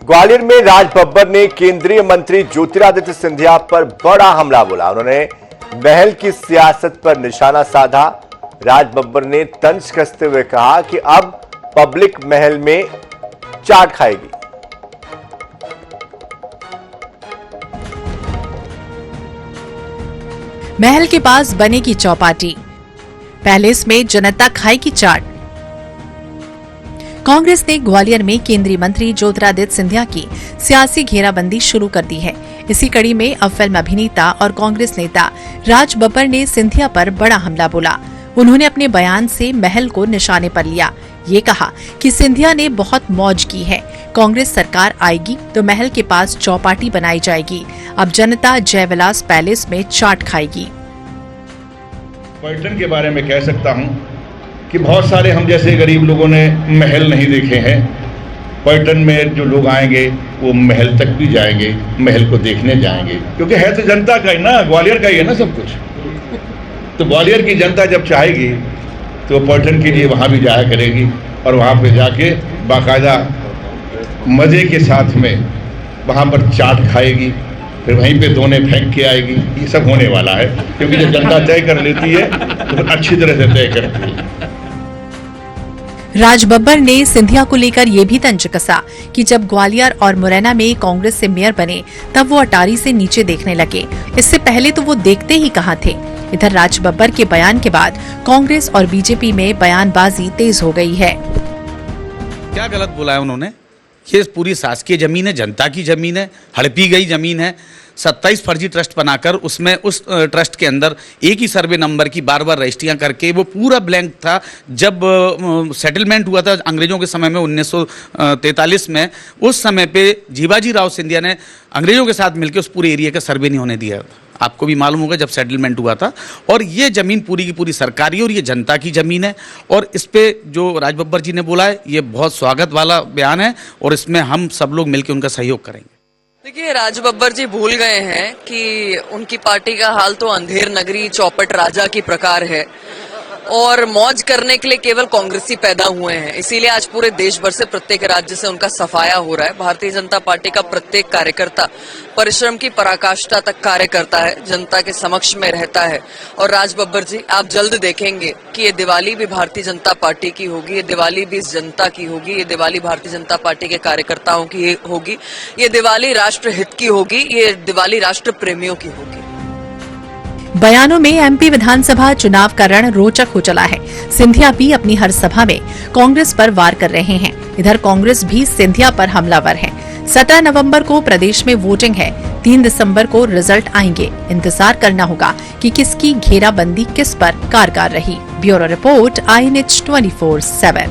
ग्वालियर में राज बब्बर ने केंद्रीय मंत्री ज्योतिरादित्य सिंधिया पर बड़ा हमला बोला। उन्होंने महल की सियासत पर निशाना साधा। राज बब्बर ने तंज कसते हुए कहा कि अब पब्लिक महल में चाट खाएगी। महल के पास बनेगी चौपाटी, पैलेस में जनता खाएगी चाट। कांग्रेस ने ग्वालियर में केंद्रीय मंत्री ज्योतिरादित्य सिंधिया की सियासी घेराबंदी शुरू कर दी है। इसी कड़ी में अब फिल्म अभिनेता और कांग्रेस नेता राज बब्बर ने सिंधिया पर बड़ा हमला बोला। उन्होंने अपने बयान से महल को निशाने पर लिया। ये कहा कि सिंधिया ने बहुत मौज की है, कांग्रेस सरकार आएगी तो महल के पास चौपाटी बनाई जाएगी। अब जनता जयविलास पैलेस में चाट खाएगी। पर्यटन के बारे में कह सकता हूँ कि बहुत सारे हम जैसे गरीब लोगों ने महल नहीं देखे हैं। पर्यटन में जो लोग आएंगे वो महल तक भी जाएंगे, महल को देखने जाएंगे, क्योंकि है तो जनता का ही ना, ग्वालियर का ही है ना सब कुछ। तो ग्वालियर की जनता जब चाहेगी तो पर्यटन के लिए वहाँ भी जाया करेगी और वहाँ पे जाके बाकायदा मज़े के साथ में वहाँ पर चाट खाएगी, फिर वहीं पे दोने फेंक के आएगी। ये सब होने वाला है, क्योंकि जब जनता तय कर लेती है तो अच्छी तरह से तय करती है। राज बब्बर ने सिंधिया को लेकर ये भी तंज कसा कि जब ग्वालियर और मुरैना में कांग्रेस से मेयर बने तब वो अटारी से नीचे देखने लगे, इससे पहले तो वो देखते ही कहाँ थे। इधर राज बब्बर के बयान के बाद कांग्रेस और बीजेपी में बयानबाजी तेज हो गई है। क्या गलत बोला है उन्होंने? ये पूरी शासकीय जमीन है, जनता की जमीन है, हड़पी गई जमीन है। 27 फर्जी ट्रस्ट बनाकर उसमें उस ट्रस्ट के अंदर एक ही सर्वे नंबर की बार बार रजिस्ट्रियां करके वो पूरा ब्लैंक था। जब सेटलमेंट हुआ था अंग्रेजों के समय में 1943 में, उस समय पे जीवाजी राव सिंधिया ने अंग्रेजों के साथ मिलकर उस पूरे एरिया का सर्वे नहीं होने दिया। आपको भी मालूम होगा जब सेटलमेंट हुआ था। और ये ज़मीन पूरी की पूरी सरकारी और ये जनता की ज़मीन है। और इस पे जो राज बब्बर जी ने बोला है ये बहुत स्वागत वाला बयान है और इसमें हम सब लोग मिलकर उनका सहयोग करेंगे। देखिए, राज बब्बर जी भूल गए हैं कि उनकी पार्टी का हाल तो अंधेर नगरी चौपट राजा की प्रकार है और मौज करने के लिए केवल कांग्रेसी पैदा हुए हैं। इसीलिए आज पूरे देश भर से प्रत्येक राज्य से उनका सफाया हो रहा है। भारतीय जनता पार्टी का प्रत्येक कार्यकर्ता परिश्रम की पराकाष्ठा तक कार्य करता है, जनता के समक्ष में रहता है। और राज बब्बर जी, आप जल्द देखेंगे कि ये दिवाली भी भारतीय जनता पार्टी की होगी, ये दिवाली भी इस जनता की होगी, ये दिवाली भारतीय जनता पार्टी के कार्यकर्ताओं की होगी, ये दिवाली राष्ट्र हित की होगी, ये दिवाली राष्ट्र प्रेमियों की होगी। बयानों में एमपी विधानसभा चुनाव का रण रोचक हो चला है। सिंधिया भी अपनी हर सभा में कांग्रेस पर वार कर रहे हैं। इधर कांग्रेस भी सिंधिया पर हमलावर है। 17 नवंबर को प्रदेश में वोटिंग है, 3 दिसंबर को रिजल्ट आएंगे। इंतजार करना होगा कि किसकी घेराबंदी किस पर कारगर रही। Bureau report, INH 24/7।